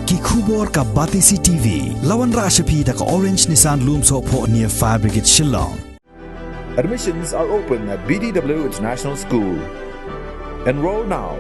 Ki khubor ka Batisi TV. Lawan Rashapi da ka Orange Nissan Lumso po near Fire Brigade Shillong. Admissions are open at BDW International School. Enroll now.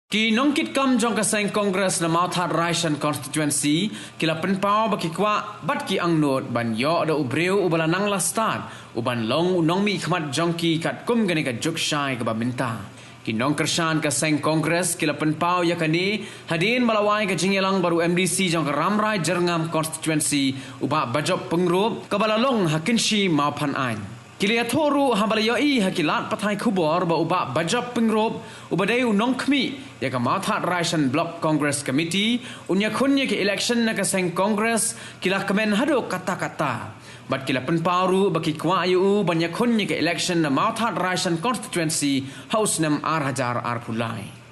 Ki nongkit kam jong ka seng Congress na Mauthat Raishan constituency kila penpau baki kwa bat ki angnot ban yo da ubreu ubala nang lastat uban long unong mi khmat jong ki kat kum gani ka juk shai ka baminta ki nong kershan ka seng Congress kila penpau yakani hadin malawai ka jingelang baru MDC jong ka Ramrai Jerngam constituency uba bajop pengrop ka balalong hakinshi maupan ain Kilia thoru hambalayoi hakilat pathai khubor ba uba bajab pengrop ubadai unong khmi ya ka Mauthat Raishan Block Congress Committee unya khunnya ke election na ka seng Congress kila kemen hado kata-kata bat kila penparu baki kwa ayu banya khunnya ke election na Mauthat Raishan constituency house nam Hajar Pulai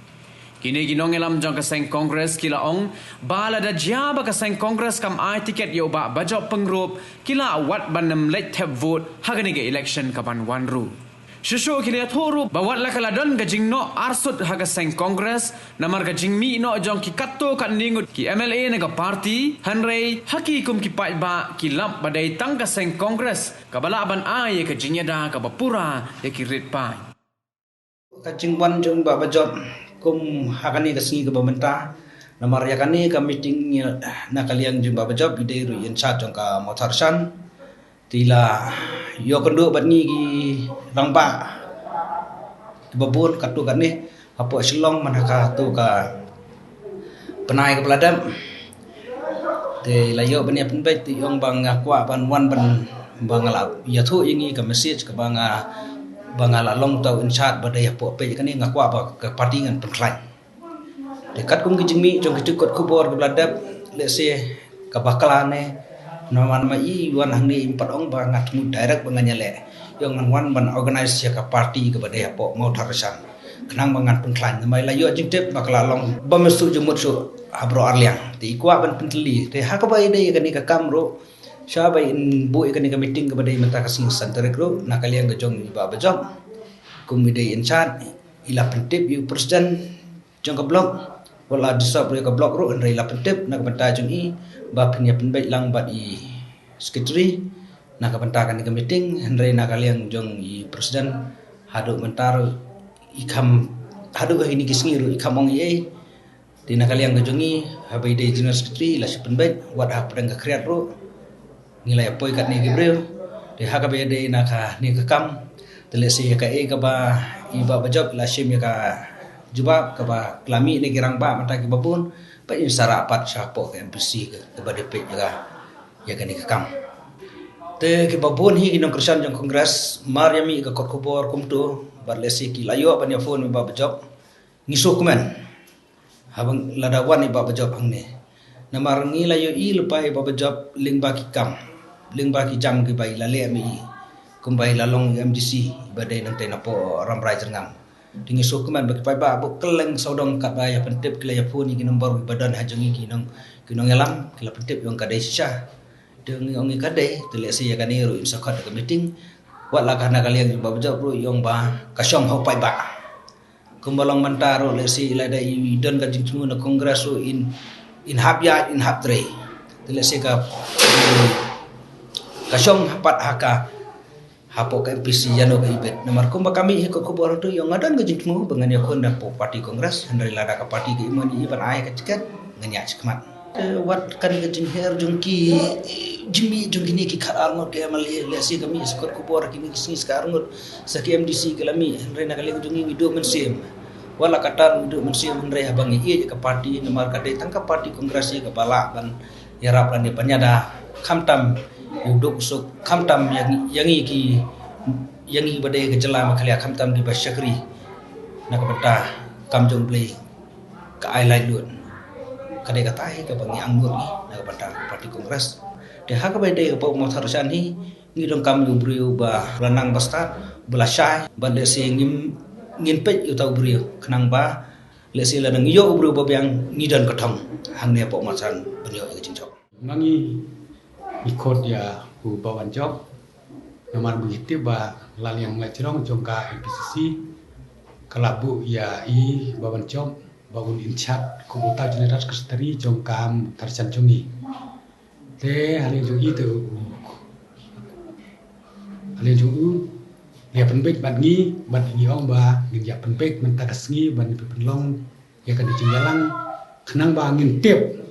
Kini ginong elam jong ka seng Congress kila ong bala da jaba ka seng Congress kam ai tiket yo ba bajop pengrop kila awat banam let tap vote hagani ke election ka ban wanru Shusho kila thoru bawat la kala don ga jingno arsut haga seng Congress namar ga jingmi no jong ki katto kan ningut ki MLA na ga party hanrei haki kum ki pai ba ki lamp badai tang ka seng Congress ka bala ban ai ka jinyada ka bapura ya ki rit pai ka jingwan jong ba bajop kum hakani ka singi ka bamenta namar yakani ka meeting na kaliang jumba bajab ide ru yen chat jong ka Motarsan tila yo kendo batni ki rangba babon katu kan ni apo silong manaka tu ka penai ka peladam te layo bani penbet ti yong bang akwa ban wan ban bangala ya thu ingi ka message ka banga bangala long tau in chat badai apo pe kan ni ngakwa ba ka party ngan penklai dekat kum kijingmi jong kitukot kubor ka peladam le se ka bakalane naman mai wan hangni impat ong ba ngat mu direct banganyale yong ngan wan ban organize ya ka party ka badai apo Mauthat Raishan kenang bangan penklai mai layo jingtep bakala long bamesu jumut su abro arliang ti kwa ban penteli te hakabai dei kan ni ka kamro Sabai in bu ikan meeting kepada menta kasing santere group nak kalian gejong iba bajab kumidai in chat ila pentip yu presiden jong ke blok wala disap ke blok ro en ila pentip nak benta jong i ba penya penbaik lang bat i secretary nak benta kan ke meeting en nak kalian jong i presiden haduk mentar ikam haduk ini kisngi ro ikamong i di nak kalian gejong i habai dei general secretary la penbaik wat ha pedang ke kreat ro nilai apa ikat ni gibril de haka be de naka ni ka kam telesi ka e ka ba iba bajab la shim ka juba ka ba klami ni girang ba mata ki babun pa in sarapat sapo ka MPC ka ba de pe juga ya ka ni ka kam te ki babun hi inong kersan jong kongres mariami ka kokobor kumtu barlesi ki layo ban ya phone ba bajab ngisuk men habang ladawan iba bajab hangne namar ngi layo i lepai ba bajab ling ba ki kam ling baki jam ki bai la le mi kumbai la long MDC badai nang tena po Ramrai Jerngam dingi sokuman baki pai ba bu keleng saudong kat baya pentip kila ya puni ki nombor badan hajangi ki nong elam kila pentip yong kadai sha deng yong kadai tele sia kan ru insakat ke meeting wat la kana kalian ba bajab ru yong ba kasyong ho pai ba kumbalong mantaro le si la dai don ka jingmu na kongres ru in habya in haptre tele sia ka kasyong hapat haka hapo ka MPC yano ka ibet namar kumba kami ikut kubor tu yang ngadan ke jingmu bengan yakon na po parti kongres handari lada ka parti ke imani iban ai ka cikat nganya cikmat wat kan ke jingher jungki jimi jungkini ki kharal ngot ke mali lesi kami ikut kubor kini sini sekarang ngot saki MDC kelami handari na kali jungi video mensim wala katan video mensim handari abang i ka parti namar ka dai tangka parti kongres ke bala ban yarap lan panyada khamtam uduk sok khamtam yangi ki yangi badai ke jela makhalia khamtam di basyakri nak beta kamjong play ka highlight lut kadai katai ka bangi anggur ni nak beta parti kongres de ha ka badai ka Mauthat Raishan ni dong kam yu brio ba lanang bastat belasai bande se ngin pej yu tau brio kenang ba le se la nang yo brio ba yang ngidan kathang hang ne po Mauthat benyo ke cincok ngangi ikut ya bu bawan job nomor begitu ba lali yang lecrong jongka MPCC kalabu ya i bawan job bangun inchat kota general sekretari jongkam tarsan jongi te halin jongi tu halin jongi dia penbek bangi ong ba dia penbek mentakasngi ban penlong ya kan dijengjalang kenang ba angin tip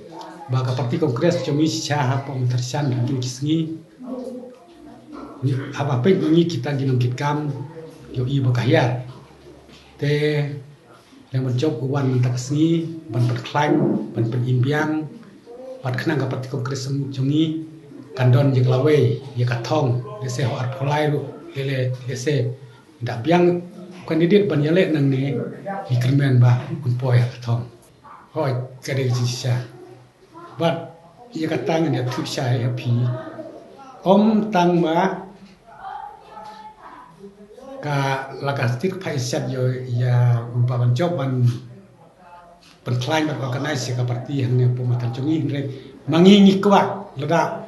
ba ka parti kongres jongi sya pom tarsan tu kisngi ni apa pe ni kita ginungkit kam yo i bakayat te yang mencoba wan taksni ban perklaim ban perimbiang pat kenang ka parti kongres jongi kandon je klawe ye katong lese ho arpolai ru lese ndak biang kandidat ban yale nang ne dikremen ba kun poy katong hoi kade sisa bat ye katang ne thup sai happy om tang ba ka lagastik paisat yo ya umpaman job ban penklaim ban organize ka parti hangnya pematan jongi re mangingi kwa leda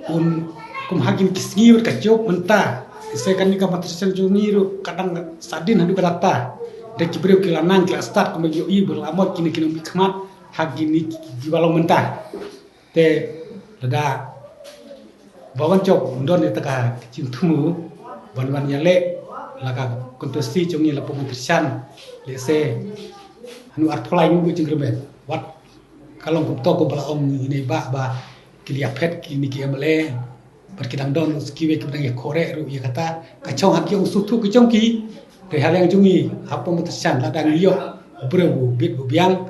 un kum hagin kisngi ka job menta se kan ka patrisan jongi ru kadang sadin hadu berata de kibreu kilanang kila start kum yo i berlamot kini bikmat hagini giwalo menta te leda bawan job ndon eta ka cintumu ban yale laka kontesti jongi la pemutrisan lese anu artolai mu jengremen wat kalong kumto ko bala om ini ba kiliapet kini ki amle berkidang don skiwe ki bang kore ru ya kata kacau haki usutu ki jongki de hal yang jongi apa pemutrisan la dang yo brebu bit biang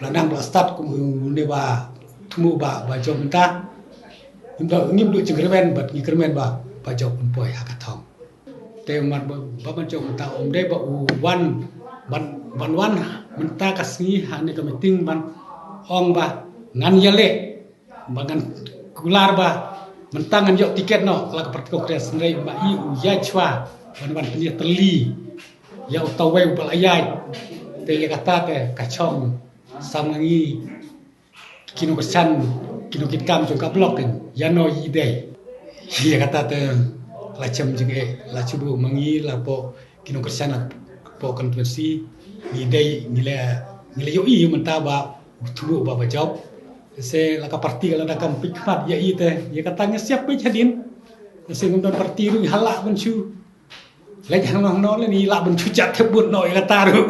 ladang bla start ku ne ba tumu ba jom ta ngim du jengremen bat ngikremen ba jom poi hakatong te mat ba jom ta om de ba wan menta kasni hane ka meeting ban ong ba ngan yale bangan kular ba mentangan yo tiket no la ka parti kongres ngai ba i ya chwa ban punya teli ya utawe bal ayai te ya kata te kachong samangi kino kesan kino kitkam jong ka blok ya no ide ya kata te lacem jenge lacubu mangi lapo kino kesan po konversi ide nile yo i menta ba tubu ba job se la ka parti kala da kam pikmat ya ite ya katanya siap pe jadin se ngondon parti ru halak bencu lek hang no le ni la bencu jat tebut no ya kata ru